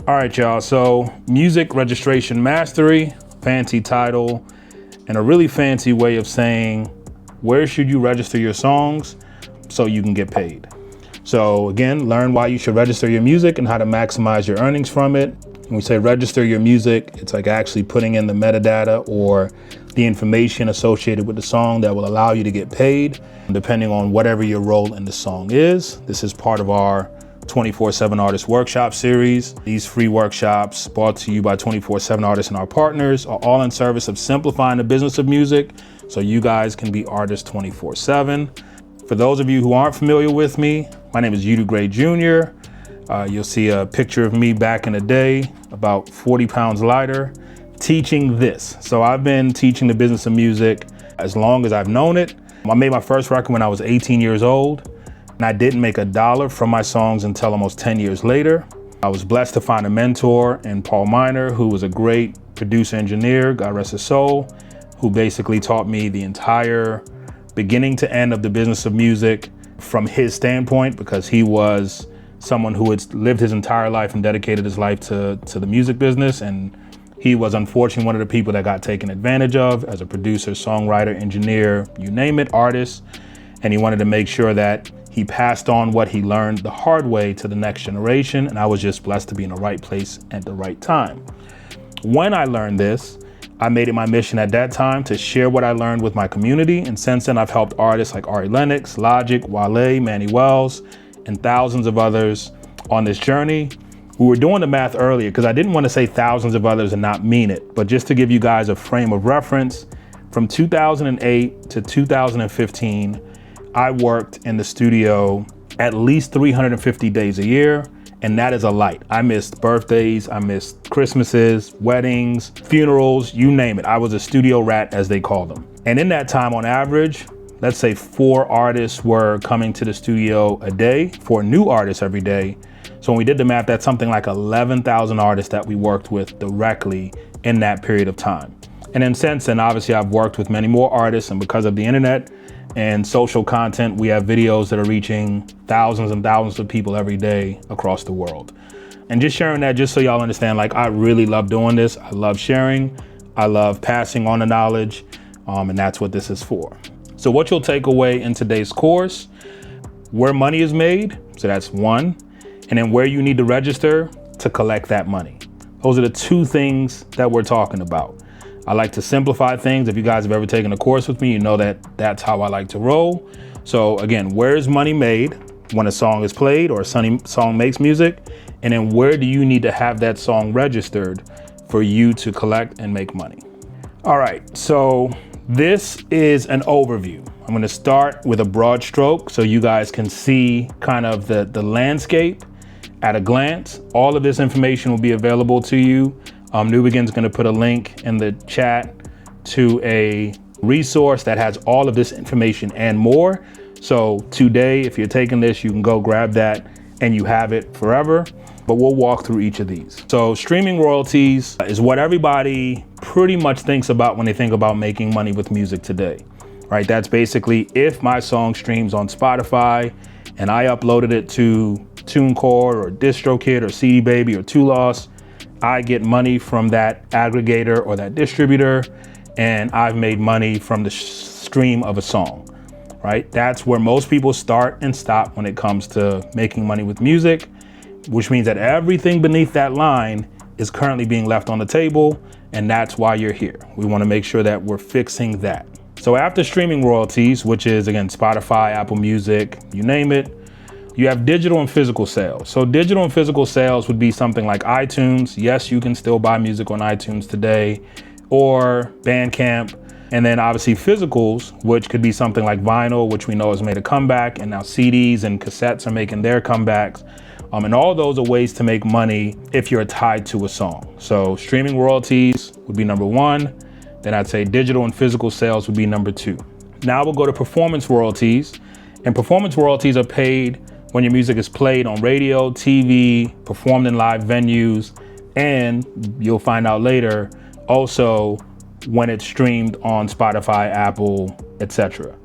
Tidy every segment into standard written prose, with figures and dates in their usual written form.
All right, y'all, so music registration mastery, fancy title, and a really fancy way of saying where should you register your songs so you can get paid. So again, learn why you should register your music and how to maximize your earnings from it. When we say register your music, it's like actually putting in the metadata or the information associated with the song that will allow you to get paid, depending on whatever your role in the song is. This is part of our 24/7 Artist Workshop series. These free workshops brought to you by 24/7 Artists and our partners are all in service of simplifying the business of music so you guys can be artists 24/7. For those of you who aren't familiar with me, my name is Yudu Gray Jr. You'll see a picture of me back in the day, about 40 pounds lighter, teaching this. So I've been teaching the business of music as long as I've known it. I made my first record when I was 18 years old. And I didn't make $1 from my songs until almost 10 years later. I was blessed to find a mentor in Paul Miner, who was a great producer engineer, God rest his soul, who basically taught me the entire beginning to end of the business of music from his standpoint, because he was someone who had lived his entire life and dedicated his life to the music business. And he was unfortunately one of the people that got taken advantage of as a producer, songwriter, engineer, you name it, artist. And he wanted to make sure that he passed on what he learned the hard way to the next generation, and I was just blessed to be in the right place at the right time. When I learned this, I made it my mission at that time to share what I learned with my community, and since then I've helped artists like Ari Lennox, Logic, Wale, Manny Wells, and thousands of others on this journey. We were doing the math earlier because I didn't want to say thousands of others and not mean it, but just to give you guys a frame of reference, from 2008 to 2015, I worked in the studio at least 350 days a year, and that is a light. I missed birthdays, I missed Christmases, weddings, funerals, you name it. I was a studio rat, as they call them. And in that time, on average, let's say 4 artists were coming to the studio a day, 4 new artists every day. So when we did the math, that's something like 11,000 artists that we worked with directly in that period of time. And then since then, obviously, I've worked with many more artists, and because of the internet and social content, we have videos that are reaching thousands and thousands of people every day across the world. And just sharing that, just so y'all understand, like, I really love doing this. I love sharing. I love passing on the knowledge, and that's what this is for. So what you'll take away in today's course, where money is made, so that's one, and then where you need to register to collect that money. Those are the 2 things that we're talking about. I like to simplify things. If you guys have ever taken a course with me, you know that that's how I like to roll. So again, where is money made when a song is played or a song makes music? And then where do you need to have that song registered for you to collect and make money? All right, so this is an overview. I'm gonna start with a broad stroke so you guys can see kind of the landscape at a glance. All of this information will be available to you. New Begin's gonna put a link in the chat to a resource that has all of this information and more. So today, if you're taking this, you can go grab that and you have it forever, but we'll walk through each of these. So streaming royalties is what everybody pretty much thinks about when they think about making money with music today, right? That's basically if my song streams on Spotify and I uploaded it to TuneCore or DistroKid or CD Baby or Tulos, I get money from that aggregator or that distributor, and I've made money from the stream of a song, right? That's where most people start and stop when it comes to making money with music, which means that everything beneath that line is currently being left on the table, and that's why you're here. We want to make sure that we're fixing that. So after streaming royalties, which is again Spotify, Apple Music, you name it, you have digital and physical sales. So digital and physical sales would be something like iTunes. Yes, you can still buy music on iTunes today, or Bandcamp. And then obviously physicals, which could be something like vinyl, which we know has made a comeback, and now CDs and cassettes are making their comebacks. And all those are ways to make money if you're tied to a song. So streaming royalties would be number 1. Then I'd say digital and physical sales would be number 2. Now we'll go to performance royalties. And performance royalties are paid when your music is played on radio, TV, performed in live venues, and you'll find out later, also when it's streamed on Spotify, Apple, etc.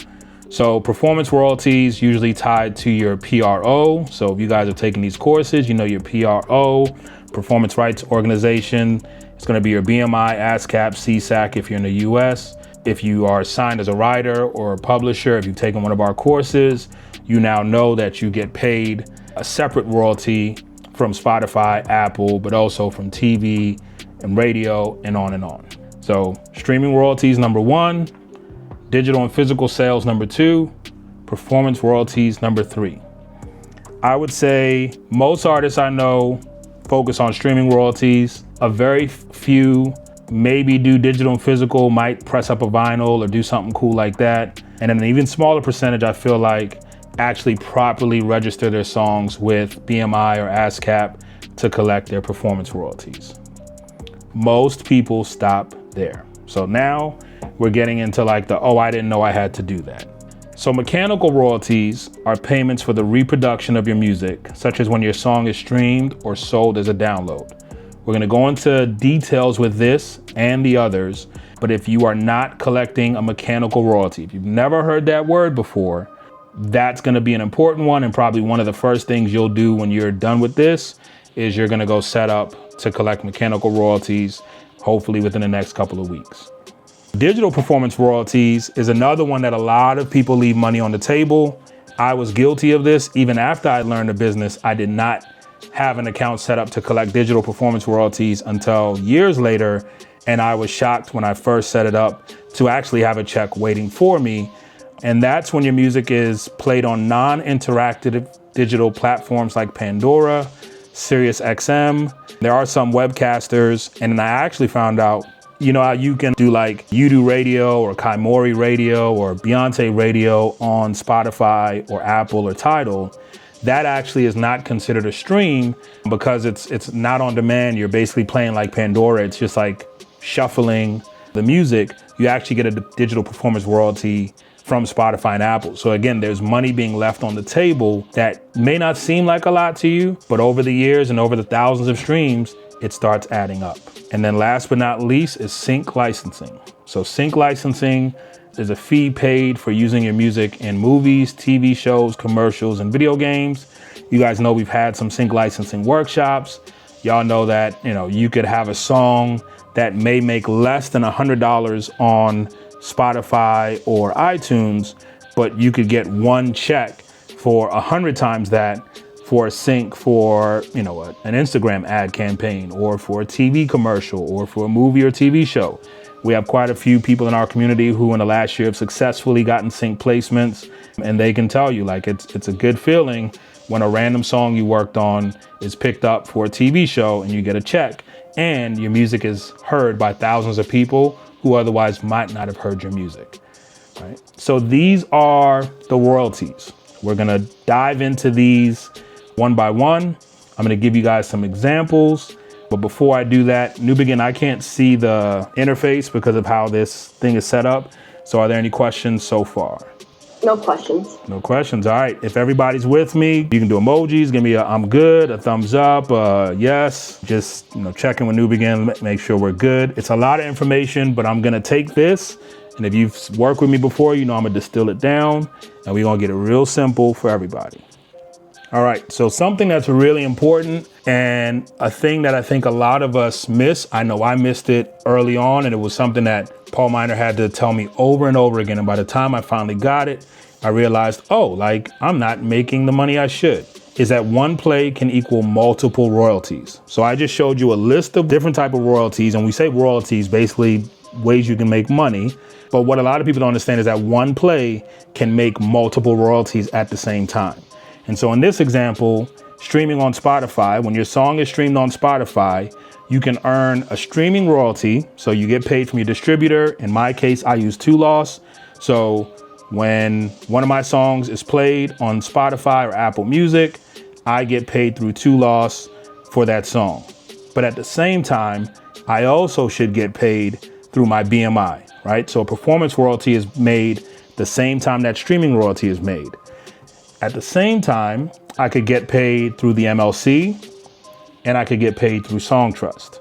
So performance royalties usually tied to your PRO. So if you guys are taking these courses, you know your PRO, performance rights organization. It's going to be your BMI, ASCAP, CSAC if you're in the US. If you are signed as a writer or a publisher, if you've taken one of our courses, you now know that you get paid a separate royalty from Spotify, Apple, but also from TV and radio and on and on. So streaming royalties, number one, digital and physical sales, number two, performance royalties, number three. I would say most artists I know focus on streaming royalties. A very few maybe do digital and physical, might press up a vinyl or do something cool like that. And then an even smaller percentage, I feel like, actually properly register their songs with BMI or ASCAP to collect their performance royalties. Most people stop there. So now we're getting into like the, oh, I didn't know I had to do that. So mechanical royalties are payments for the reproduction of your music, such as when your song is streamed or sold as a download. We're gonna go into details with this and the others, but if you are not collecting a mechanical royalty, if you've never heard that word before, that's gonna be an important one, and probably one of the first things you'll do when you're done with this is you're gonna go set up to collect mechanical royalties, hopefully within the next couple of weeks. Digital performance royalties is another one that a lot of people leave money on the table. I was guilty of this. Even after I learned the business, I did not have an account set up to collect digital performance royalties until years later. And I was shocked when I first set it up to actually have a check waiting for me. And that's when your music is played on non-interactive digital platforms like Pandora, SiriusXM. There are some webcasters, and I actually found out, you know how you can do like Yudu Radio or Kaimori Radio or Beyonce Radio on Spotify or Apple or Tidal. That actually is not considered a stream because it's not on demand. You're basically playing like Pandora. It's just like shuffling the music. You actually get a digital performance royalty from Spotify and Apple. So again, there's money being left on the table that may not seem like a lot to you, but over the years and over the thousands of streams, it starts adding up. And then last but not least is sync licensing. So sync licensing is a fee paid for using your music in movies, TV shows, commercials, and video games. You guys know we've had some sync licensing workshops. Y'all know that, you know, you could have a song that may make less than $100 on Spotify or iTunes, but you could get one check for 100 times that for a sync for, you know, an Instagram ad campaign or for a TV commercial or for a movie or TV show. We have quite a few people in our community who in the last year have successfully gotten sync placements, and they can tell you like it's a good feeling when a random song you worked on is picked up for a TV show and you get a check and your music is heard by thousands of people who otherwise might not have heard your music, right? So these are the royalties. We're gonna dive into these one by one. I'm gonna give you guys some examples, but before I do that, New Begin, I can't see the interface because of how this thing is set up. So are there any questions so far? No questions. No questions, all right. If everybody's with me, you can do emojis, give me a I'm good, a thumbs up, yes. Just, you know, checking with New Begin, make sure we're good. It's a lot of information, but I'm gonna take this, and if you've worked with me before, you know I'm gonna distill it down, and we're gonna get it real simple for everybody. All right, so something that's really important and a thing that I think a lot of us miss, I know I missed it early on, and it was something that Paul Miner had to tell me over and over again. And by the time I finally got it, I realized, oh, like I'm not making the money I should, is that one play can equal multiple royalties. So I just showed you a list of different type of royalties, and we say royalties, basically ways you can make money. But what a lot of people don't understand is that one play can make multiple royalties at the same time. And so in this example, streaming on Spotify, when your song is streamed on Spotify, you can earn a streaming royalty. So you get paid from your distributor. In my case, I use 2Loss. So when one of my songs is played on Spotify or Apple Music, I get paid through 2Loss for that song. But at the same time, I also should get paid through my BMI, right? So a performance royalty is made the same time that streaming royalty is made. At the same time, I could get paid through the MLC, and I could get paid through Song Trust.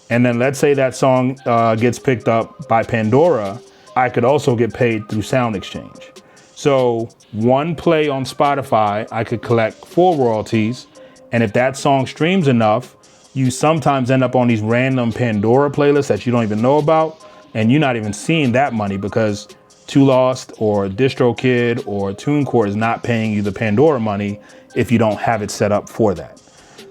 And then let's say that song gets picked up by Pandora, I could also get paid through Sound Exchange. So one play on Spotify, I could collect 4 royalties. And if that song streams enough, you sometimes end up on these random Pandora playlists that you don't even know about, and you're not even seeing that money because Too Lost or DistroKid or TuneCore is not paying you the Pandora money if you don't have it set up for that.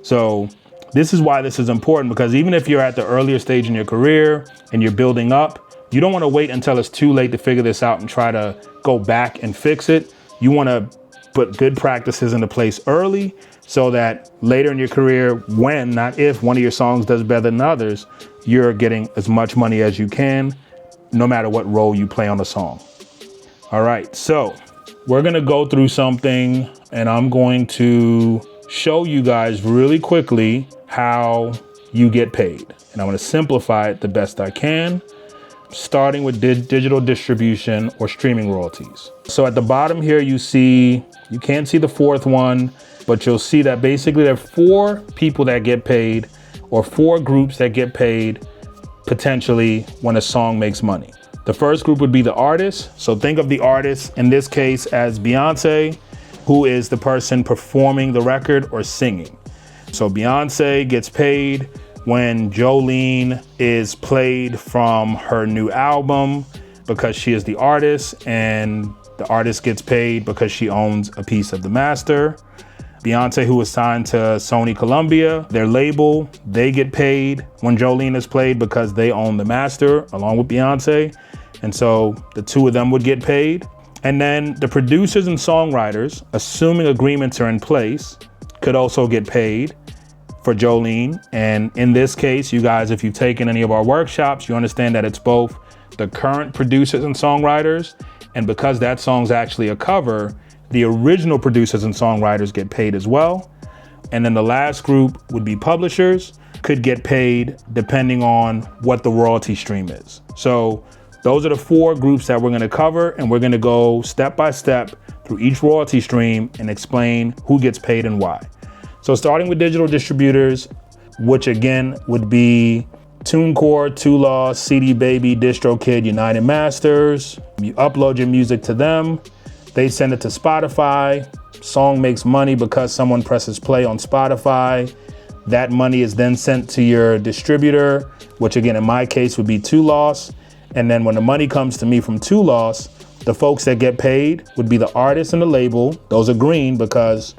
So this is why this is important, because even if you're at the earlier stage in your career and you're building up, you don't want to wait until it's too late to figure this out and try to go back and fix it. You want to put good practices into place early so that later in your career, when, not if, one of your songs does better than others, you're getting as much money as you can, no matter what role you play on the song. All right, so we're gonna go through something and I'm going to show you guys really quickly how you get paid. And I'm gonna simplify it the best I can, starting with digital distribution or streaming royalties. So at the bottom here, you can't see the fourth one, but you'll see that basically there are 4 people that get paid, or 4 groups that get paid potentially when a song makes money. The first group would be the artist. So think of the artist in this case as Beyonce, who is the person performing the record or singing. So Beyonce gets paid when Jolene is played from her new album because she is the artist, and the artist gets paid because she owns a piece of the master. Beyonce, who is signed to Sony Columbia, their label, they get paid when Jolene is played because they own the master along with Beyonce. And so the 2 of them would get paid. And then the producers and songwriters, assuming agreements are in place, could also get paid for Jolene. And in this case, you guys, if you've taken any of our workshops, you understand that it's both the current producers and songwriters, and because that song's actually a cover, the original producers and songwriters get paid as well. And then the last group would be publishers, could get paid depending on what the royalty stream is. So those are the 4 groups that we're gonna cover, and we're gonna go step by step through each royalty stream and explain who gets paid and why. So starting with digital distributors, which again would be TuneCore, Too Lost, CD Baby, DistroKid, United Masters. You upload your music to them. They send it to Spotify. Song makes money because someone presses play on Spotify. That money is then sent to your distributor, which again, in my case would be Too Lost. And then when the money comes to me from Too Lost, the folks that get paid would be the artist and the label. Those are green because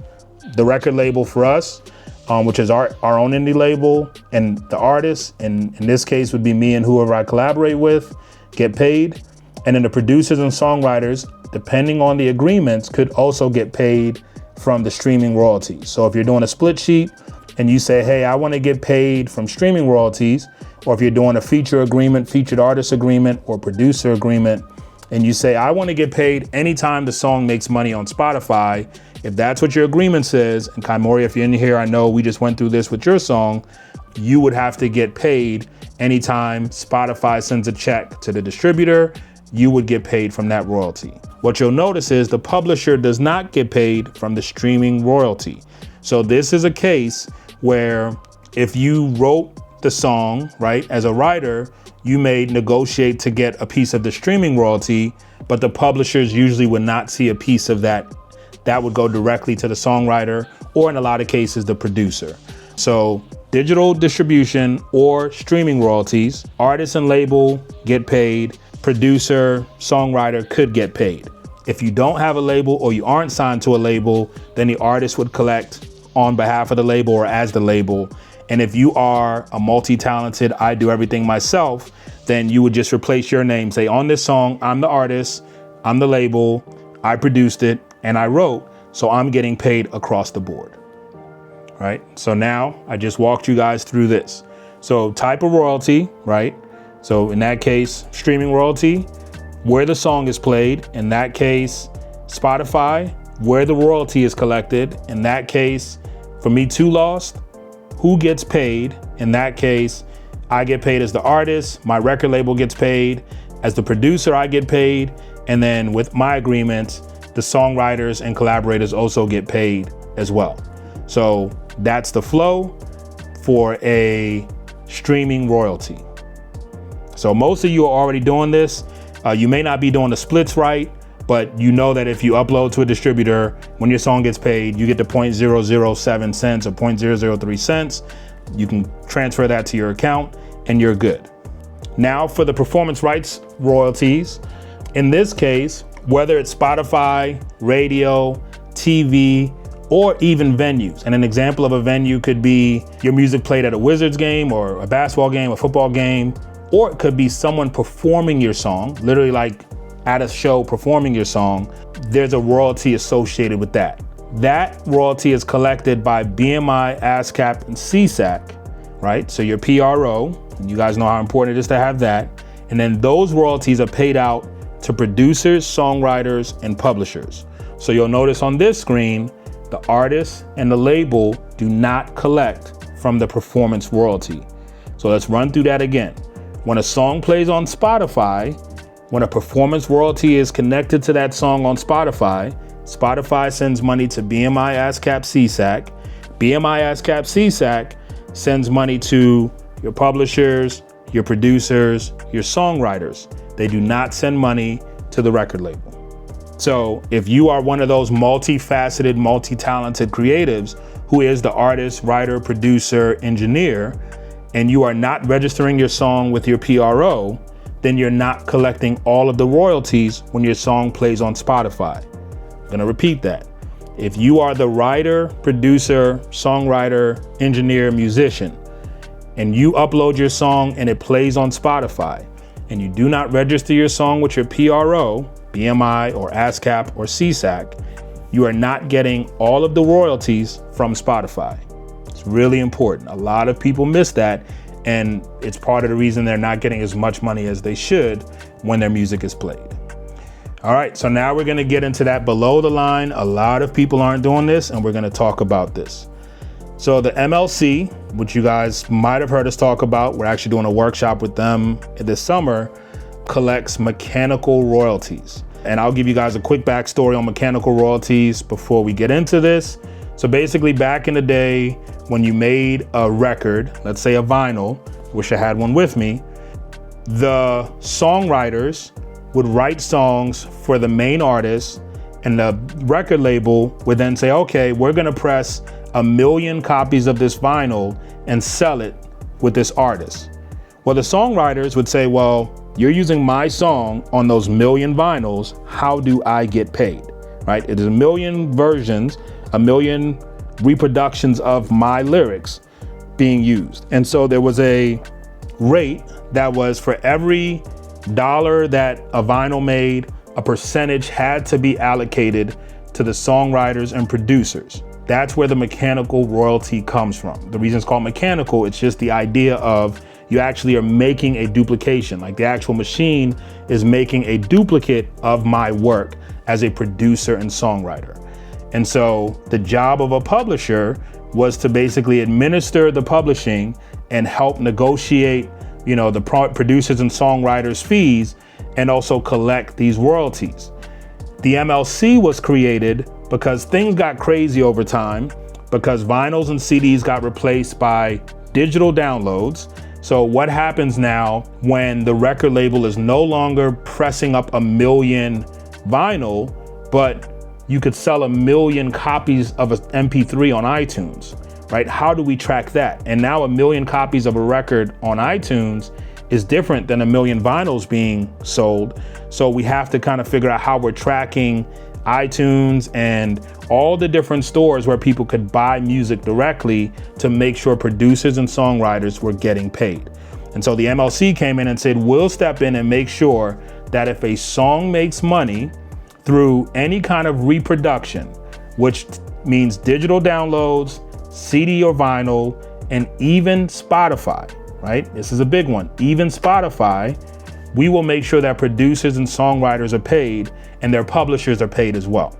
the record label for us, which is our own indie label, and the artist, and in this case would be me and whoever I collaborate with, get paid. And then the producers and songwriters, depending on the agreements, could also get paid from the streaming royalties. So if you're doing a split sheet and you say, hey, I want to get paid from streaming royalties, or if you're doing a feature agreement, featured artist agreement, or producer agreement, and you say, I want to get paid anytime the song makes money on Spotify, if that's what your agreement says, and Kaimori, if you're in here, I know we just went through this with your song, you would have to get paid anytime Spotify sends a check to the distributor, you would get paid from that royalty. What you'll notice is the publisher does not get paid from the streaming royalty. So this is a case where if you wrote the song, right, as a writer, you may negotiate to get a piece of the streaming royalty, but the publishers usually would not see a piece of that. That would go directly to the songwriter, or in a lot of cases, the producer. So digital distribution or streaming royalties, artist and label get paid, producer, songwriter could get paid. If you don't have a label or you aren't signed to a label, then the artist would collect on behalf of the label or as the label. And if you are a multi-talented, I do everything myself, then you would just replace your name. Say, on this song, I'm the artist, I'm the label, I produced it, and I wrote, so I'm getting paid across the board. Right? So now I just walked you guys through this. So type of royalty, right? So in that case, streaming royalty, where the song is played. In that case, Spotify, where the royalty is collected. In that case, for me, Too Lost, who gets paid. In that case, I get paid as the artist, my record label gets paid, as the producer, I get paid. And then with my agreement, the songwriters and collaborators also get paid as well. So that's the flow for a streaming royalty. So most of you are already doing this. You may not be doing the splits right, but you know that if you upload to a distributor, when your song gets paid, you get the 0.007 cents or 0.003 cents. You can transfer that to your account and you're good. Now for the performance rights royalties. In this case, whether it's Spotify, radio, TV, or even venues. And an example of a venue could be your music played at a Wizards game or a basketball game, a football game, or it could be someone performing your song, literally like at a show performing your song. There's a royalty associated with that. That royalty is collected by BMI, ASCAP, and CSAC, right? So your PRO, you guys know how important it is to have that. And then those royalties are paid out to producers, songwriters, and publishers. So you'll notice on this screen, the artist and the label do not collect from the performance royalty. So let's run through that again. When a song plays on Spotify, when a performance royalty is connected to that song on Spotify, Spotify sends money to BMI, ASCAP, CSAC. BMI, ASCAP, CSAC sends money to your publishers, your producers, your songwriters. They do not send money to the record label. So if you are one of those multifaceted, multi-talented creatives who is the artist, writer, producer, engineer, and you are not registering your song with your PRO, then you're not collecting all of the royalties when your song plays on Spotify. I'm gonna repeat that. If you are the writer, producer, songwriter, engineer, musician, and you upload your song and it plays on Spotify, and you do not register your song with your PRO, BMI or ASCAP or CSAC, you are not getting all of the royalties from Spotify. It's really important. A lot of people miss that, and it's part of the reason they're not getting as much money as they should when their music is played. All right, so now we're gonna get into that below the line. A lot of people aren't doing this, and we're gonna talk about this. So the MLC, which you guys might have heard us talk about, we're actually doing a workshop with them this summer, collects mechanical royalties. And I'll give you guys a quick backstory on mechanical royalties before we get into this. So basically back in the day when you made a record, let's say a vinyl, wish I had one with me, the songwriters would write songs for the main artist, and the record label would then say, okay, we're gonna press 1 million copies of this vinyl and sell it with this artist. Well, the songwriters would say, well, you're using my song on those 1 million vinyls. How do I get paid, right? It is 1 million versions, 1 million reproductions of my lyrics being used. And so there was a rate that was for every dollar that a vinyl made, a percentage had to be allocated to the songwriters and producers. That's where the mechanical royalty comes from. The reason it's called mechanical, it's just the idea of you actually are making a duplication, like the actual machine is making a duplicate of my work as a producer and songwriter. And so the job of a publisher was to basically administer the publishing and help negotiate, the producers and songwriters' fees, and also collect these royalties. The MLC was created because things got crazy over time, because vinyls and CDs got replaced by digital downloads. So what happens now when the record label is no longer pressing up 1 million vinyl, but you could sell 1 million copies of an MP3 on iTunes, right? How do we track that? And now 1 million copies of a record on iTunes is different than 1 million vinyls being sold. So we have to kind of figure out how we're tracking iTunes and all the different stores where people could buy music directly to make sure producers and songwriters were getting paid. And so the MLC came in and said, we'll step in and make sure that if a song makes money through any kind of reproduction, which means digital downloads, CD or vinyl, and even Spotify, right? This is a big one. Even Spotify, we will make sure that producers and songwriters are paid and their publishers are paid as well.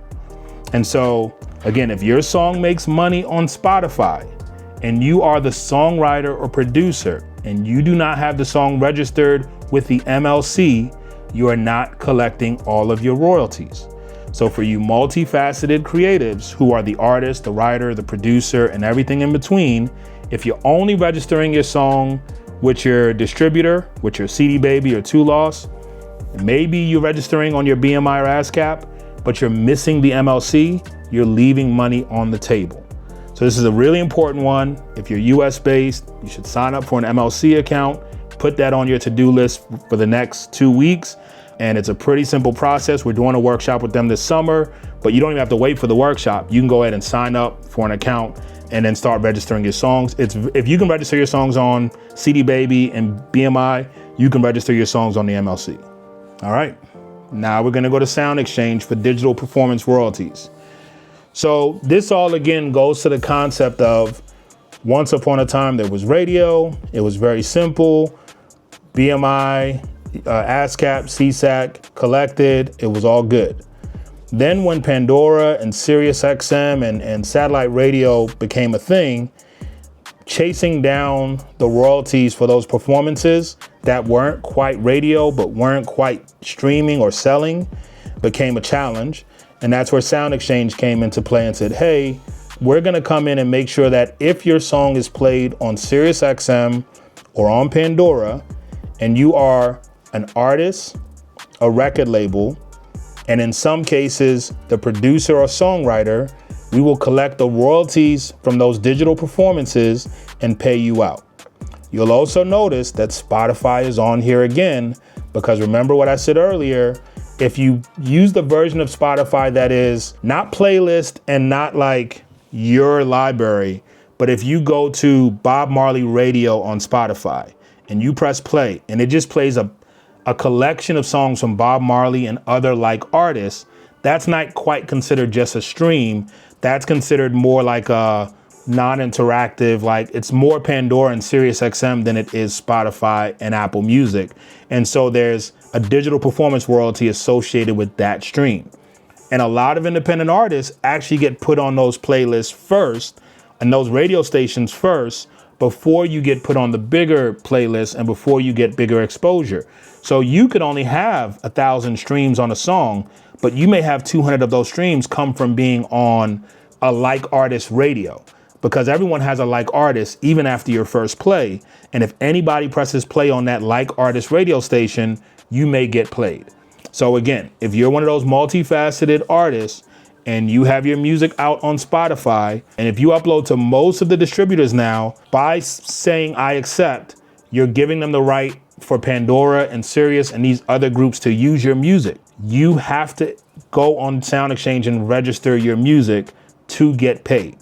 And so again, if your song makes money on Spotify and you are the songwriter or producer and you do not have the song registered with the MLC, you are not collecting all of your royalties. So for you multifaceted creatives who are the artist, the writer, the producer, and everything in between, if you're only registering your song with your distributor, with your CD Baby or Two Loss, maybe you're registering on your BMI or ASCAP, but you're missing the MLC, you're leaving money on the table. So this is a really important one. If you're US based, you should sign up for an MLC account, put that on your to-do list for the next 2 weeks. And it's a pretty simple process. We're doing a workshop with them this summer, but you don't even have to wait for the workshop. You can go ahead and sign up for an account and then start registering your songs. If you can register your songs on CD Baby and BMI, you can register your songs on the MLC. All right, now we're gonna go to Sound Exchange for digital performance royalties. So this all again goes to the concept of once upon a time there was radio. It was very simple. BMI, ASCAP, CSAC collected, it was all good. Then when Pandora and Sirius XM and satellite radio became a thing, chasing down the royalties for those performances that weren't quite radio but weren't quite streaming or selling became a challenge. And that's where Sound Exchange came into play and said, hey, we're gonna come in and make sure that if your song is played on Sirius XM or on Pandora, and you are an artist, a record label, and in some cases, the producer or songwriter, we will collect the royalties from those digital performances and pay you out. You'll also notice that Spotify is on here again, because remember what I said earlier, if you use the version of Spotify that is not playlist and not like your library, but if you go to Bob Marley Radio on Spotify and you press play and it just plays a collection of songs from Bob Marley and other like artists, that's not quite considered just a stream. That's considered more like a non-interactive, like it's more Pandora and Sirius XM than it is Spotify and Apple Music. And so there's a digital performance royalty associated with that stream. And a lot of independent artists actually get put on those playlists first and those radio stations first before you get put on the bigger playlists and before you get bigger exposure. So you could only have 1,000 streams on a song, but you may have 200 of those streams come from being on a like artist radio, because everyone has a like artist even after your first play. And if anybody presses play on that like artist radio station, you may get played. So again, if you're one of those multifaceted artists and you have your music out on Spotify, and if you upload to most of the distributors now, by saying I accept, you're giving them the right for Pandora and Sirius and these other groups to use your music. You have to go on Sound Exchange and register your music to get paid.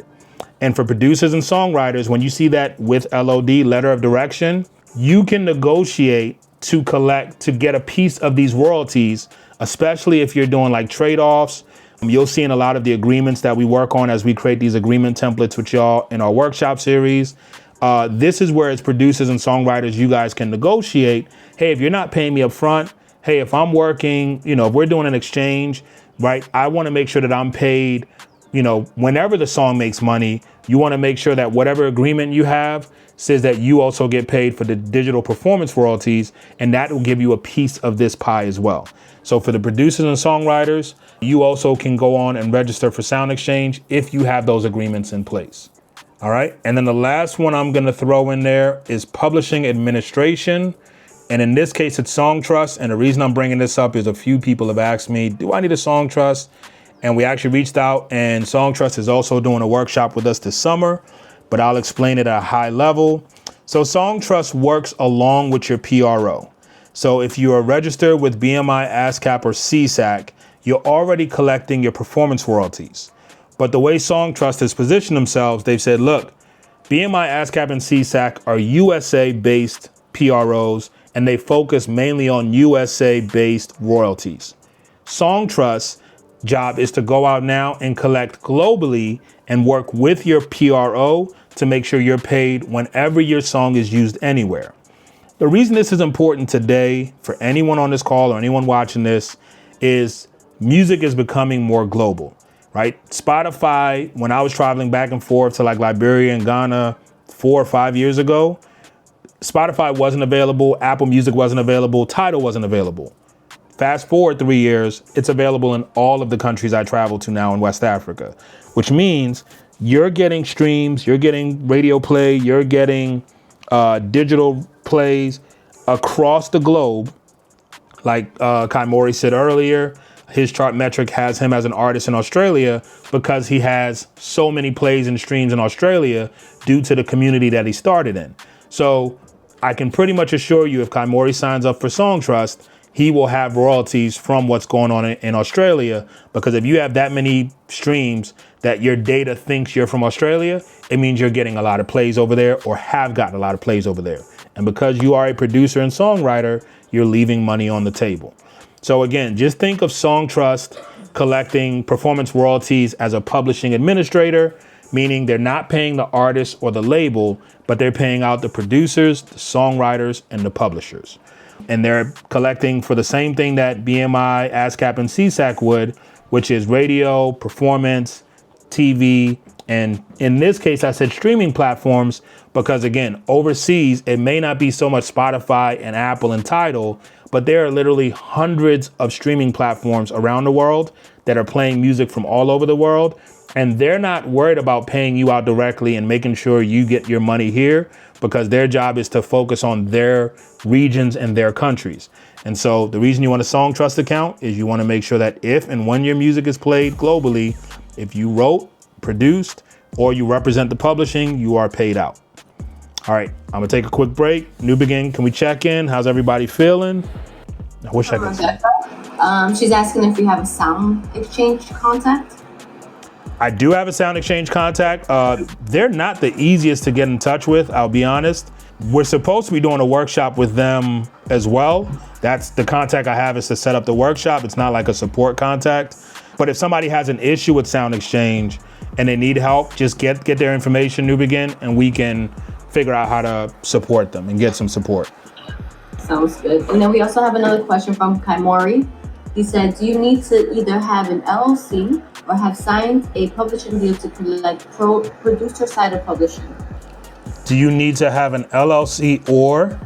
And for producers and songwriters, when you see that with LOD, letter of direction, you can negotiate to get a piece of these royalties, especially if you're doing like trade-offs. You'll see in a lot of the agreements that we work on as we create these agreement templates with y'all in our workshop series. This is where as producers and songwriters, you guys can negotiate. Hey, if you're not paying me up front, hey, if I'm working, if we're doing an exchange, right, I want to make sure that I'm paid, whenever the song makes money. You want to make sure that whatever agreement you have says that you also get paid for the digital performance royalties, and that will give you a piece of this pie as well. So for the producers and songwriters, you also can go on and register for Sound Exchange if you have those agreements in place. All right. And then the last one I'm going to throw in there is publishing administration. And in this case, it's Song Trust. And the reason I'm bringing this up is a few people have asked me, do I need a Song Trust? And we actually reached out, and Song Trust is also doing a workshop with us this summer, but I'll explain it at a high level. So Song Trust works along with your PRO. So if you are registered with BMI, ASCAP, or CSAC, you're already collecting your performance royalties. But the way Song Trust has positioned themselves, they've said, look, BMI, ASCAP, and CSAC are USA-based PROs, and they focus mainly on USA-based royalties. Song Trust's job is to go out now and collect globally and work with your PRO to make sure you're paid whenever your song is used anywhere. The reason this is important today for anyone on this call or anyone watching this is music is becoming more global, right? Spotify, when I was traveling back and forth to like Liberia and Ghana 4 or 5 years ago, Spotify wasn't available, Apple Music wasn't available, Tidal wasn't available. Fast forward 3 years, it's available in all of the countries I travel to now in West Africa, which means you're getting streams, you're getting radio play, you're getting digital plays across the globe. Like Kai Mori said earlier, his chart metric has him as an artist in Australia because he has so many plays and streams in Australia due to the community that he started in. So I can pretty much assure you if Kaimori signs up for Song Trust, he will have royalties from what's going on in Australia, because if you have that many streams that your data thinks you're from Australia, it means you're getting a lot of plays over there or have gotten a lot of plays over there. And because you are a producer and songwriter, you're leaving money on the table. So again, just think of Song Trust collecting performance royalties as a publishing administrator, meaning they're not paying the artist or the label, but they're paying out the producers, the songwriters, and the publishers. And they're collecting for the same thing that BMI, ASCAP, and CSAC would, which is radio, performance, TV, and in this case, I said streaming platforms because, again, overseas, it may not be so much Spotify and Apple and Tidal, but there are literally hundreds of streaming platforms around the world that are playing music from all over the world. And they're not worried about paying you out directly and making sure you get your money here, because their job is to focus on their regions and their countries. And so the reason you want a Song Trust account is you want to make sure that if and when your music is played globally, if you wrote, produced, or you represent the publishing, you are paid out. All right, I'm gonna take a quick break. New Begin, can we check in? How's everybody feeling? I wish I could see. She's asking if you have a sound exchange contact. I do have a sound exchange contact. They're not the easiest to get in touch with, I'll be honest. We're supposed to be doing a workshop with them as well. That's the contact I have, is to set up the workshop. It's not like a support contact. But if somebody has an issue with sound exchange and they need help, just get their information, New Begin, and we can figure out how to support them and get some support. Sounds good. And then we also have another question from Kaimori. He said, do you need to either have an LLC or have signed a publishing deal to collect producer side of publishing? Do you need to have an LLC or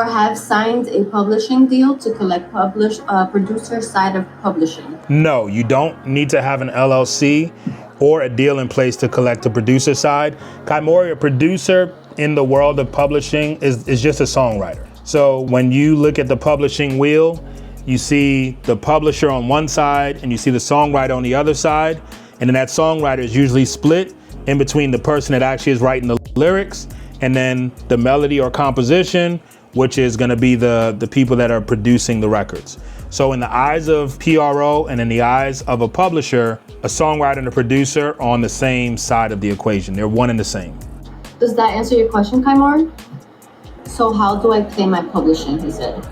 have signed a publishing deal to collect producer side of publishing? No, you don't need to have an LLC or a deal in place to collect the producer side. Kaimori, a producer in the world of publishing is just a songwriter. So when you look at the publishing wheel, you see the publisher on one side and you see the songwriter on the other side. And then that songwriter is usually split in between the person that actually is writing the lyrics and then the melody or composition, which is gonna be the people that are producing the records. So in the eyes of PRO and in the eyes of a publisher, a songwriter and a producer are on the same side of the equation. They're one and the same. Does that answer your question, Kaimori? So how do I claim my publishing, he said?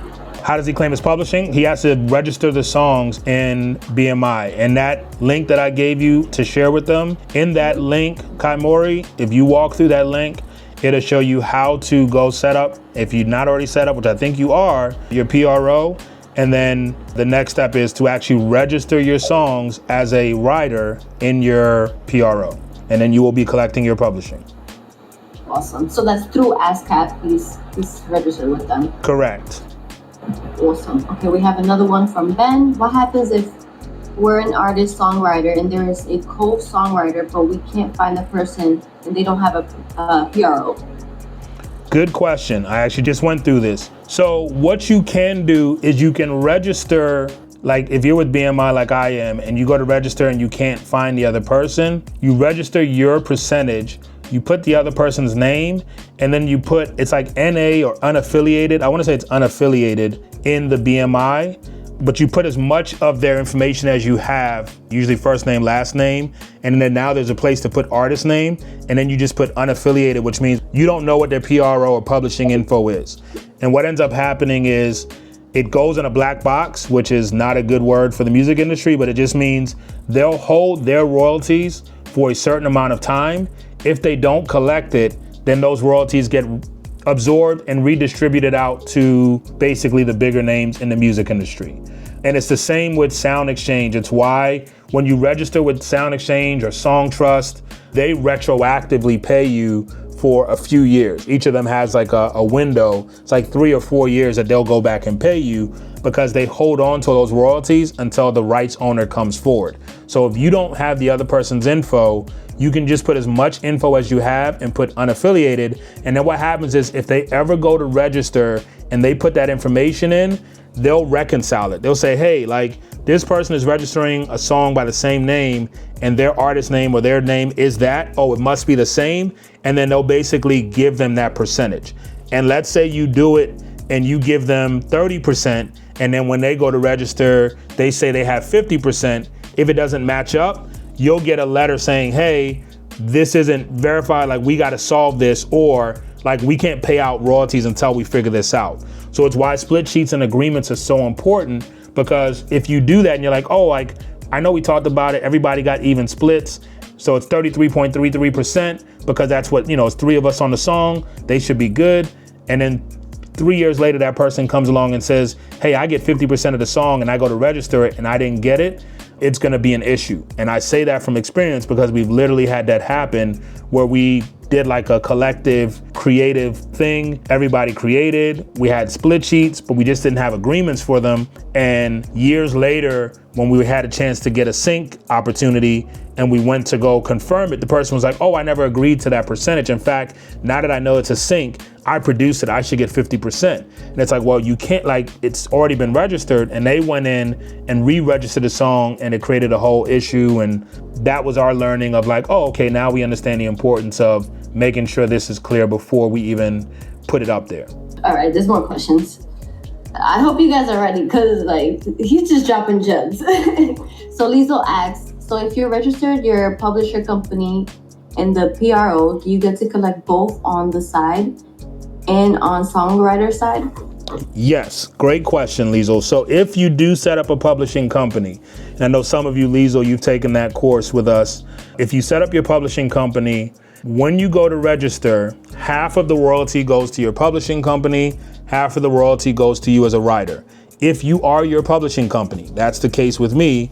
How does he claim his publishing? He has to register the songs in BMI. And that link that I gave you to share with them, in that link, Kaimori, if you walk through that link, it'll show you how to go set up, if you're not already set up, which I think you are, your PRO. And then the next step is to actually register your songs as a writer in your PRO. And then you will be collecting your publishing. Awesome. So that's through ASCAP, he's registered with them. Correct. Awesome. Okay, we have another one from Ben. What happens if we're an artist songwriter and there is a co-songwriter, but we can't find the person and they don't have a PRO? Good question. I actually just went through this. So what you can do is you can register, like if you're with BMI like I am and you go to register and you can't find the other person, you register your percentage, you put the other person's name, and then you put, it's like NA or unaffiliated. I want to say it's unaffiliated in the BMI, but you put as much of their information as you have, usually first name, last name, and then now there's a place to put artist name, and then you just put unaffiliated, which means you don't know what their PRO or publishing info is. And what ends up happening is it goes in a black box, which is not a good word for the music industry, but it just means they'll hold their royalties for a certain amount of time. If they don't collect it, then those royalties get absorbed and redistributed out to basically the bigger names in the music industry. And it's the same with Sound Exchange. It's why when you register with Sound Exchange or Song Trust, they retroactively pay you for a few years. Each of them has like a window. It's like 3 or 4 years that they'll go back and pay you because they hold on to those royalties until the rights owner comes forward. So if you don't have the other person's info, you can just put as much info as you have and put unaffiliated. And then what happens is if they ever go to register and they put that information in, they'll reconcile it. They'll say, hey, like this person is registering a song by the same name and their artist name or their name is that, oh, it must be the same. And then they'll basically give them that percentage. And let's say you do it and you give them 30%. And then when they go to register, they say they have 50%. If it doesn't match up, you'll get a letter saying, hey, this isn't verified, like we gotta solve this, or like we can't pay out royalties until we figure this out. So it's why split sheets and agreements are so important, because if you do that and you're like, oh, like I know we talked about it, everybody got even splits, so it's 33.33% because that's what, it's 3 of us on the song, they should be good. And then 3 years later, that person comes along and says, hey, I get 50% of the song and I go to register it and I didn't get it, it's gonna be an issue. And I say that from experience because we've literally had that happen where we did like a collective creative thing. Everybody created, we had split sheets, but we just didn't have agreements for them. And years later, when we had a chance to get a sync opportunity and we went to go confirm it, the person was like, oh, I never agreed to that percentage. In fact, now that I know it's a sync, I produced it, I should get 50%. And it's like, well, you can't, like, it's already been registered. And they went in and re-registered the song and it created a whole issue. And that was our learning of like, oh, okay, now we understand the importance of making sure this is clear before we even put it up there. All right, there's more questions. I hope you guys are ready because like he's just dropping gems. So Liesl asks, so if you're registered your publisher company and the PRO, do you get to collect both on the side and on songwriter side? Yes, great question, Liesl. So if you do set up a publishing company, and I know some of you, Liesl, you've taken that course with us. If you set up your publishing company, when you go to register, half of the royalty goes to your publishing company, half of the royalty goes to you as a writer. If you are your publishing company, that's the case with me.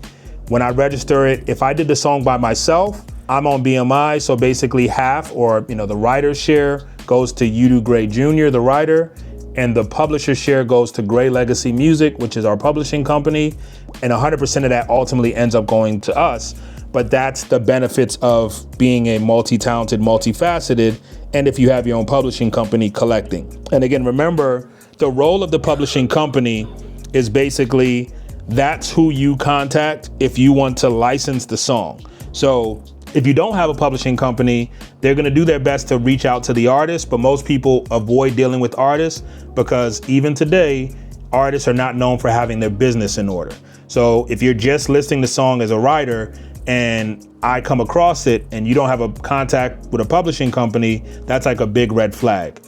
When I register it, if I did the song by myself, I'm on BMI, so basically half, or the writer's share goes to Yudu Gray Jr., the writer, and the publisher's share goes to Gray Legacy Music, which is our publishing company, and 100% of that ultimately ends up going to us. But that's the benefits of being a multi-talented, multifaceted, and if you have your own publishing company, collecting. And again, remember, the role of the publishing company is basically that's who you contact if you want to license the song. So if you don't have a publishing company, they're gonna do their best to reach out to the artist, but most people avoid dealing with artists because even today, artists are not known for having their business in order. So if you're just listing the song as a writer and I come across it and you don't have a contact with a publishing company, that's like a big red flag.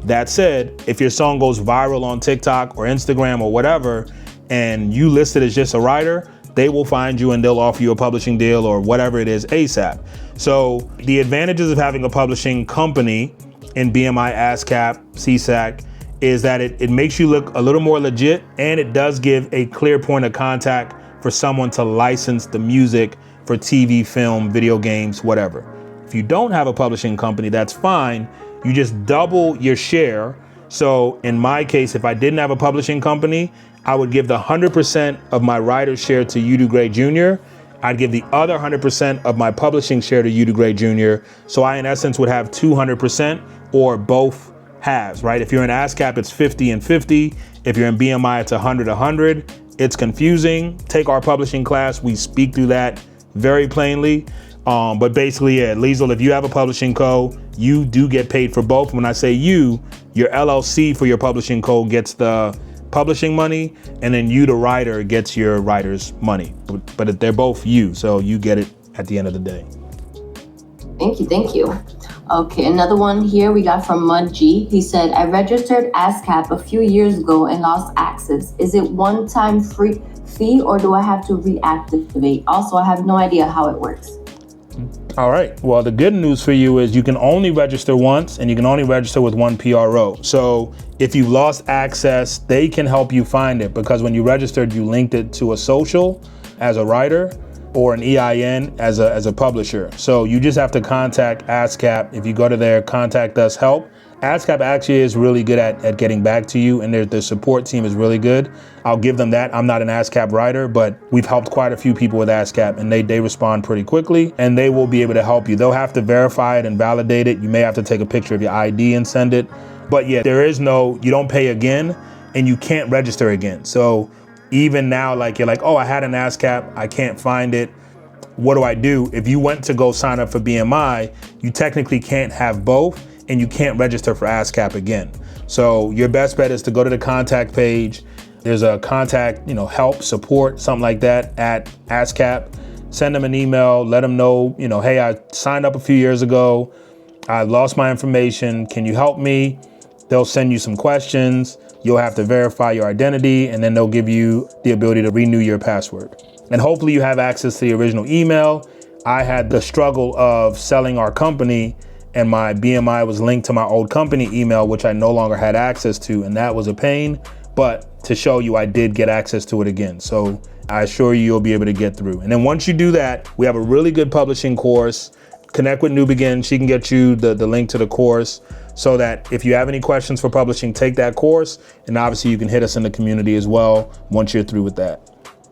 That said, if your song goes viral on TikTok or Instagram or whatever, and you list it as just a writer, they will find you and they'll offer you a publishing deal or whatever it is ASAP. So the advantages of having a publishing company in BMI, ASCAP, CSAC is that it makes you look a little more legit, and it does give a clear point of contact for someone to license the music for TV, film, video games, whatever. If you don't have a publishing company, that's fine. You just double your share. So in my case, if I didn't have a publishing company, I would give the 100% of my writer's share to Yudu Gray Jr. I'd give the other 100% of my publishing share to Yudu Gray Jr. So I, in essence, would have 200% or both halves, right? If you're in ASCAP, it's 50 and 50. If you're in BMI, it's 100. It's confusing. Take our publishing class. We speak through that very plainly. But basically, yeah, Liesl, if you have a publishing co, you do get paid for both. When I say you, your LLC for your publishing co gets the publishing money, and then you, the writer, gets your writer's money. But they're both you, so you get it at the end of the day. Thank you. Okay, another one here we got from Mud G. He said, I registered ASCAP a few years ago and lost access. Is it one-time free fee or do I have to reactivate? Also, I have no idea how it works. All right, well, the good news for you is you can only register once and you can only register with one PRO. So if you've lost access, they can help you find it because when you registered, you linked it to a social as a writer or an EIN as a publisher. So you just have to contact ASCAP. If you go to their contact us help, ASCAP actually is really good at getting back to you, and their support team is really good. I'll give them that. I'm not an ASCAP writer, but we've helped quite a few people with ASCAP, and they respond pretty quickly, and they will be able to help you. They'll have to verify it and validate it. You may have to take a picture of your ID and send it. But yeah, you don't pay again, and you can't register again. So even now, like you're like, oh, I had an ASCAP, I can't find it. What do I do? If you went to go sign up for BMI, you technically can't have both, and you can't register for ASCAP again. So your best bet is to go to the contact page. There's a contact, help, support, something like that at ASCAP. Send them an email, let them know, hey, I signed up a few years ago. I lost my information. Can you help me? They'll send you some questions. You'll have to verify your identity, and then they'll give you the ability to renew your password. And hopefully you have access to the original email. I had the struggle of selling our company, and my BMI was linked to my old company email, which I no longer had access to, and that was a pain. But to show you, I did get access to it again. So I assure you, you'll be able to get through. And then once you do that, we have a really good publishing course. Connect with New Begin. She can get you the link to the course, so that if you have any questions for publishing, take that course. And obviously you can hit us in the community as well once you're through with that.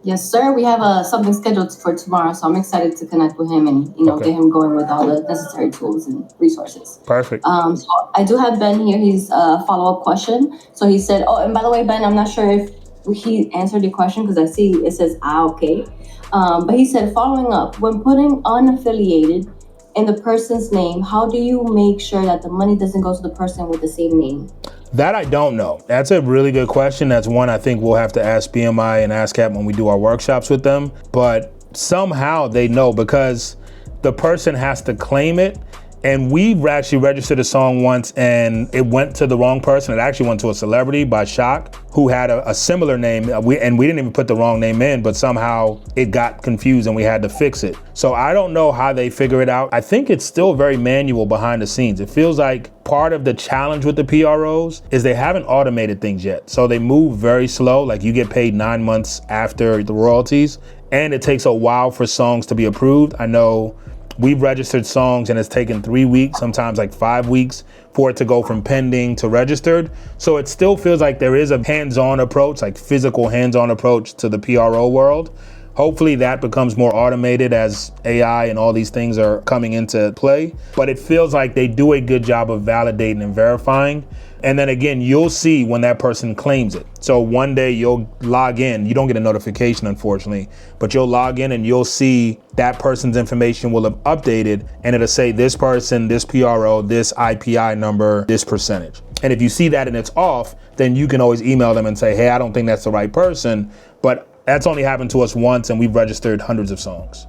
Yes, sir. We have something scheduled for tomorrow, so I'm excited to connect with him and get him going with all the necessary tools and resources. Perfect. So I do have Ben here. He's a follow-up question. So he said, oh, and by the way, Ben, I'm not sure if he answered your question because I see it says okay. But he said, following up, when putting unaffiliated in the person's name, how do you make sure that the money doesn't go to the person with the same name? That I don't know. That's a really good question. That's one I think we'll have to ask BMI and ASCAP when we do our workshops with them. But somehow they know, because the person has to claim it. And we've actually registered a song once and it went to the wrong person. It actually went to a celebrity by Shock who had a similar name. We didn't even put the wrong name in, but somehow it got confused and we had to fix it. So I don't know how they figure it out. I think it's still very manual behind the scenes. It feels like part of the challenge with the PROs is they haven't automated things yet. So they move very slow. Like you get paid 9 months after the royalties, and it takes a while for songs to be approved. I know we've registered songs and it's taken 3 weeks, sometimes like 5 weeks for it to go from pending to registered. So it still feels like there is a hands-on approach, like physical hands-on approach to the PRO world. Hopefully that becomes more automated as AI and all these things are coming into play. But it feels like they do a good job of validating and verifying. And then again, you'll see when that person claims it. So one day you'll log in, you don't get a notification unfortunately, but you'll log in and you'll see that person's information will have updated and it'll say this person, this PRO, this IPI number, this percentage. And if you see that and it's off, then you can always email them and say, hey, I don't think that's the right person. But that's only happened to us once and we've registered hundreds of songs.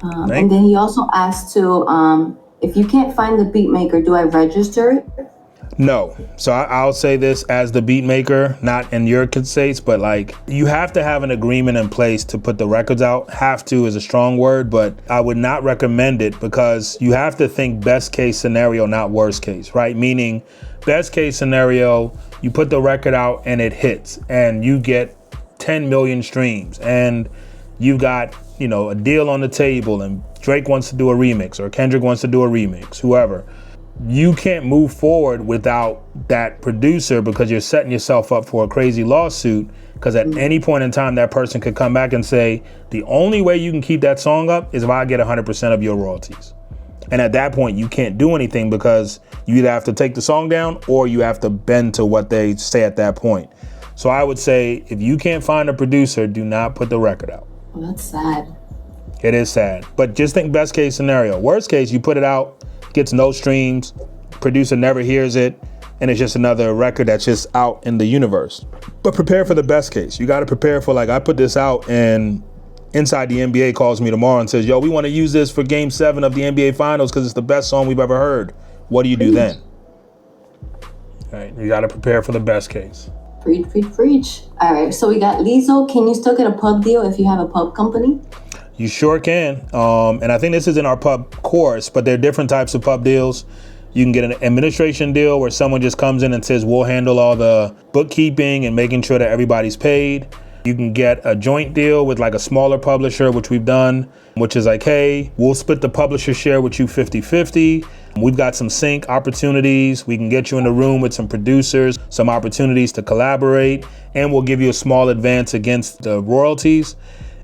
And then he also asked to, if you can't find the beat maker, do I register it? No. So I'll say this as the beat maker, not in your case, but like you have to have an agreement in place to put the records out. Have to is a strong word, but I would not recommend it because you have to think best case scenario, not worst case, right? Meaning best case scenario, you put the record out and it hits and you get 10 million streams and you've got, a deal on the table and Drake wants to do a remix or Kendrick wants to do a remix, whoever. You can't move forward without that producer because you're setting yourself up for a crazy lawsuit, because at any point in time that person could come back and say the only way you can keep that song up is if I get 100% of your royalties. And at that point you can't do anything because you either have to take the song down or you have to bend to what they say at that point. So I would say if you can't find a producer, do not put the record out. Well, that's sad. It is sad, but just think best case scenario. Worst case, you put it out, gets no streams, producer never hears it, and it's just another record that's just out in the universe. But prepare for the best case. You got to prepare for, like, I put this out and Inside the NBA calls me tomorrow and says, yo, we want to use this for game 7 of the NBA finals because it's the best song we've ever heard. What do you do then? All right, you got to prepare for the best case. Preach. All right, so we got Lizzo. Can you still get a pub deal if you have a pub company? You sure can. And I think this is in our pub course, but there are different types of pub deals. You can get an administration deal where someone just comes in and says, we'll handle all the bookkeeping and making sure that everybody's paid. You can get a joint deal with like a smaller publisher, which we've done, which is like, hey, we'll split the publisher share with you 50-50. We've got some sync opportunities. We can get you in the room with some producers, some opportunities to collaborate, and we'll give you a small advance against the royalties.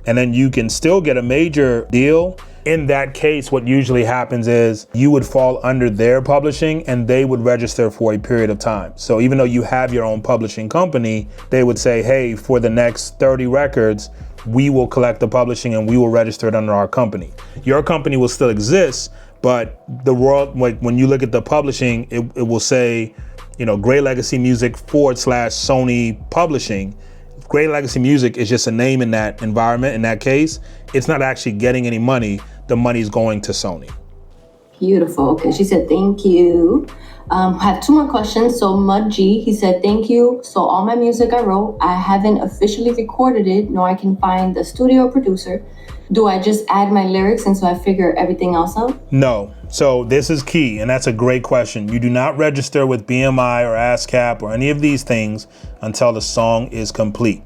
And then you can still get a major deal. In that case, what usually happens is you would fall under their publishing and they would register for a period of time. So even though you have your own publishing company, they would say, hey, for the next 30 records, we will collect the publishing and we will register it under our company. Your company will still exist, but like when you look at the publishing, it will say, Gray Legacy Music / Sony Publishing. Gray Legacy Music is just a name in that environment. In that case, it's not actually getting any money. The money's going to Sony. Beautiful. Okay, she said thank you. I have 2 more questions. So Mud G, he said thank you. So all my music I wrote, I haven't officially recorded it, nor I can find the studio producer. Do I just add my lyrics and so I figure everything else out? No. So this is key, and that's a great question. You do not register with BMI or ASCAP or any of these things until the song is complete.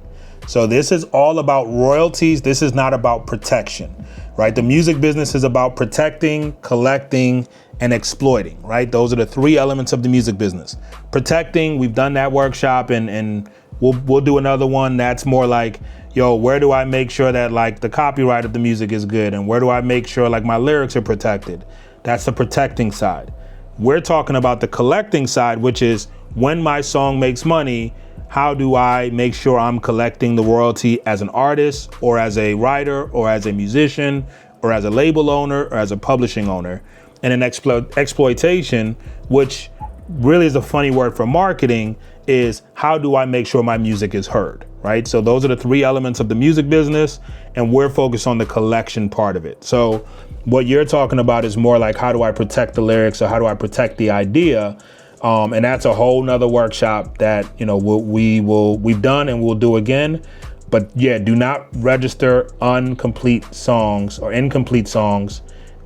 So this is all about royalties. This is not about protection, right? The music business is about protecting, collecting, and exploiting, right? Those are the 3 elements of the music business. Protecting, we've done that workshop, and we'll do another one that's more like, where do I make sure that like the copyright of the music is good? And where do I make sure like my lyrics are protected? That's the protecting side. We're talking about the collecting side, which is when my song makes money, how do I make sure I'm collecting the royalty as an artist or as a writer or as a musician or as a label owner or as a publishing owner? And an exploitation, which really is a funny word for marketing, is how do I make sure my music is heard, right? So those are the 3 elements of the music business, and we're focused on the collection part of it. So what you're talking about is more like, how do I protect the lyrics or how do I protect the idea? And that's a whole nother workshop that, we've done and we'll do again. But yeah, do not register incomplete songs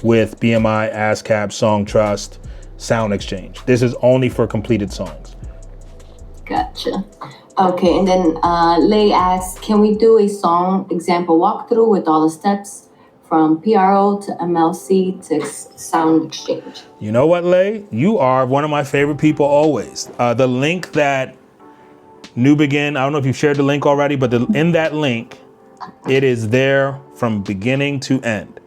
with BMI, ASCAP, Song Trust, Sound Exchange. This is only for completed songs. Gotcha. Okay, and then Lay asks, can we do a song example walkthrough with all the steps from PRO to MLC to Sound Exchange? You know what, Lay? You are one of my favorite people always. The link that New Begin, I don't know if you've shared the link already, but in that link, it is there from beginning to end.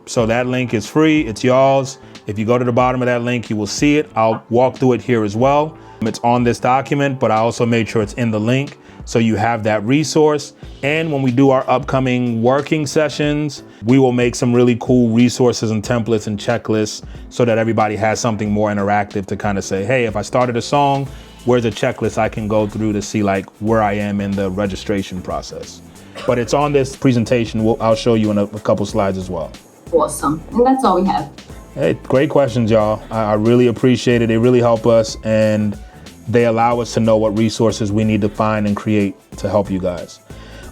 So that link is free, it's y'all's. If you go to the bottom of that link, you will see it. I'll walk through it here as well. It's on this document, but I also made sure it's in the link so you have that resource. And when we do our upcoming working sessions, we will make some really cool resources and templates and checklists so that everybody has something more interactive to kind of say, hey, if I started a song, where's a checklist I can go through to see like where I am in the registration process. But it's on this presentation. I'll show you in a couple slides as well. Awesome. And that's all we have. Hey, great questions, y'all. I really appreciate it. They really help us, and they allow us to know what resources we need to find and create to help you guys.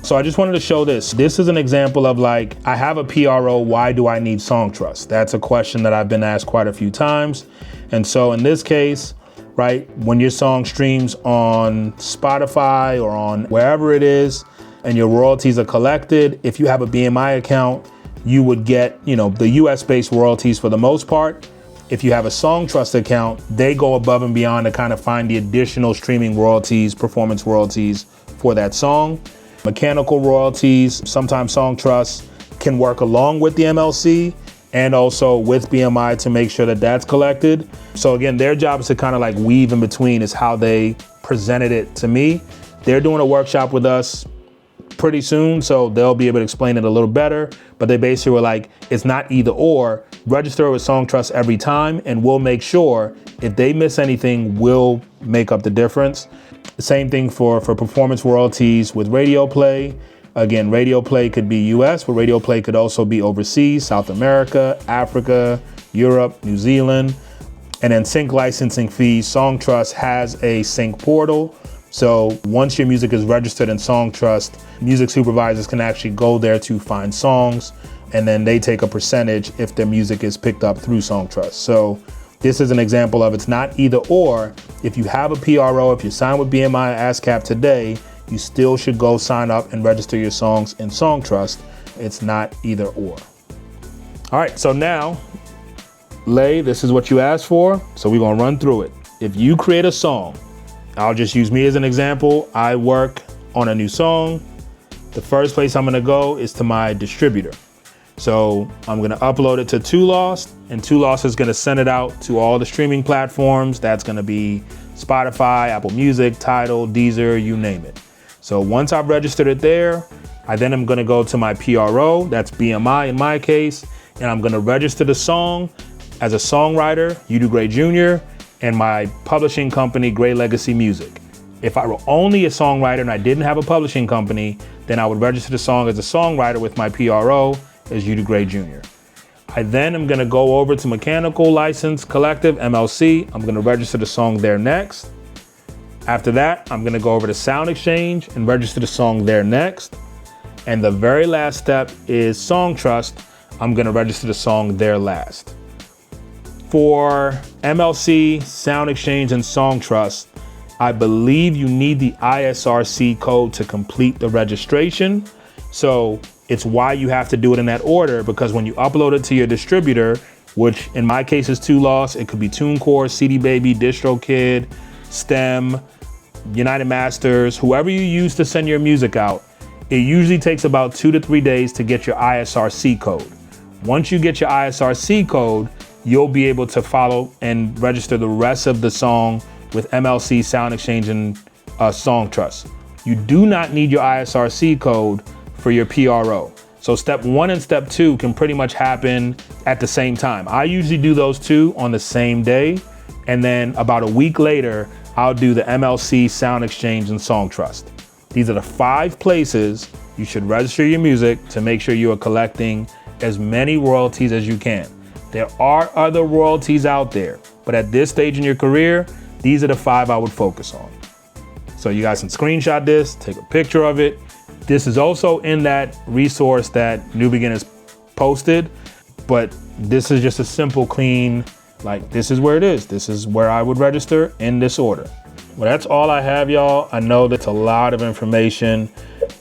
So I just wanted to show this. This is an example of like, I have a PRO, why do I need Song Trust? That's a question that I've been asked quite a few times. And so in this case, right, when your song streams on Spotify or on wherever it is, and your royalties are collected, if you have a BMI account, you would get, the US-based royalties for the most part. If you have a Song Trust account, they go above and beyond to kind of find the additional streaming royalties, performance royalties for that song. Mechanical royalties, sometimes Song Trust can work along with the MLC and also with BMI to make sure that that's collected. So again, their job is to kind of like weave in between is how they presented it to me. They're doing a workshop with us pretty soon, so they'll be able to explain it a little better. But they basically were like, it's not either or. Register with Song Trust every time, and we'll make sure if they miss anything, we'll make up the difference. The same thing for performance royalties with radio play. Again, radio play could be US, but radio play could also be overseas, South America, Africa, Europe, New Zealand. And then sync licensing fees. Song Trust has a sync portal. So once your music is registered in Song Trust, music supervisors can actually go there to find songs, and then they take a percentage if their music is picked up through Song Trust. So this is an example of it's not either or. If you have a PRO, if you sign with BMI or ASCAP today, you still should go sign up and register your songs in Song Trust. It's not either or. All right, so now Lay, this is what you asked for, so we're gonna run through it. If you create a song, I'll just use me as an example. I work on a new song. The first place I'm gonna go is to my distributor. So I'm gonna upload it to Two Lost, and Two Lost is gonna send it out to all the streaming platforms. That's gonna be Spotify, Apple Music, Tidal, Deezer, you name it. So once I've registered it there, I then am gonna go to my PRO, that's BMI in my case, and I'm gonna register the song as a songwriter, Yudu Gray Jr., and my publishing company, Gray Legacy Music. If I were only a songwriter and I didn't have a publishing company, then I would register the song as a songwriter with my PRO as Yudu Gray Jr. I then am gonna go over to Mechanical License Collective, MLC. I'm gonna register the song there next. After that, I'm gonna go over to Sound Exchange and register the song there next. And the very last step is Song Trust. I'm gonna register the song there last. For MLC, Sound Exchange, and Song Trust, I believe you need the ISRC code to complete the registration. So it's why you have to do it in that order, because when you upload it to your distributor, which in my case is Two Lost, it could be TuneCore, CD Baby, DistroKid, STEM, United Masters, whoever you use to send your music out, it usually takes about 2 to 3 days to get your ISRC code. Once you get your ISRC code, you'll be able to follow and register the rest of the song with MLC, Sound Exchange, and Song Trust. You do not need your ISRC code for your PRO. So step 1 and step 2 can pretty much happen at the same time. I usually do those two on the same day. And then about a week later, I'll do the MLC, Sound Exchange, and Song Trust. These are the 5 places you should register your music to make sure you are collecting as many royalties as you can. There are other royalties out there, but at this stage in your career, these are the 5 I would focus on. So you guys can screenshot this, take a picture of it. This is also in that resource that New Beginners posted, but this is just a simple, clean, like this is where it is. This is where I would register in this order. Well, that's all I have, y'all. I know that's a lot of information.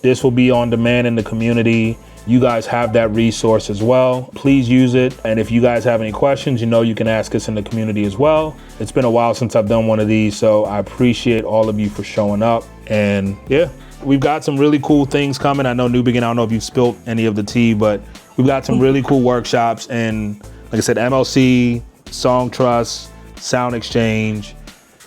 This will be on demand in the community. You guys have that resource as well. Please use it. And if you guys have any questions, you know you can ask us in the community as well. It's been a while since I've done one of these, so I appreciate all of you for showing up. And yeah, we've got some really cool things coming. I know New Begin, I don't know if you've spilled any of the tea, but we've got some really cool workshops. And like I said, MLC, Song Trust, Sound Exchange,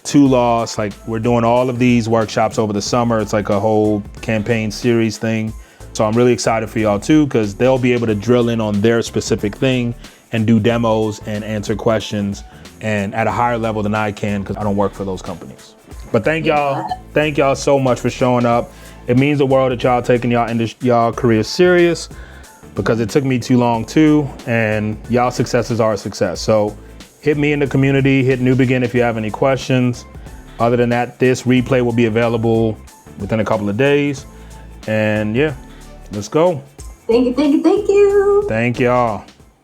Two Lost, like we're doing all of these workshops over the summer. It's like a whole campaign series thing. So I'm really excited for y'all too, because they'll be able to drill in on their specific thing and do demos and answer questions and at a higher level than I can, because I don't work for those companies. But thank y'all so much for showing up. It means the world that y'all taking y'all career serious, because it took me too long too, and y'all successes are a success. So hit me in the community, hit New Begin if you have any questions. Other than that, this replay will be available within a couple of days. And yeah, let's go. Thank you. Thank y'all.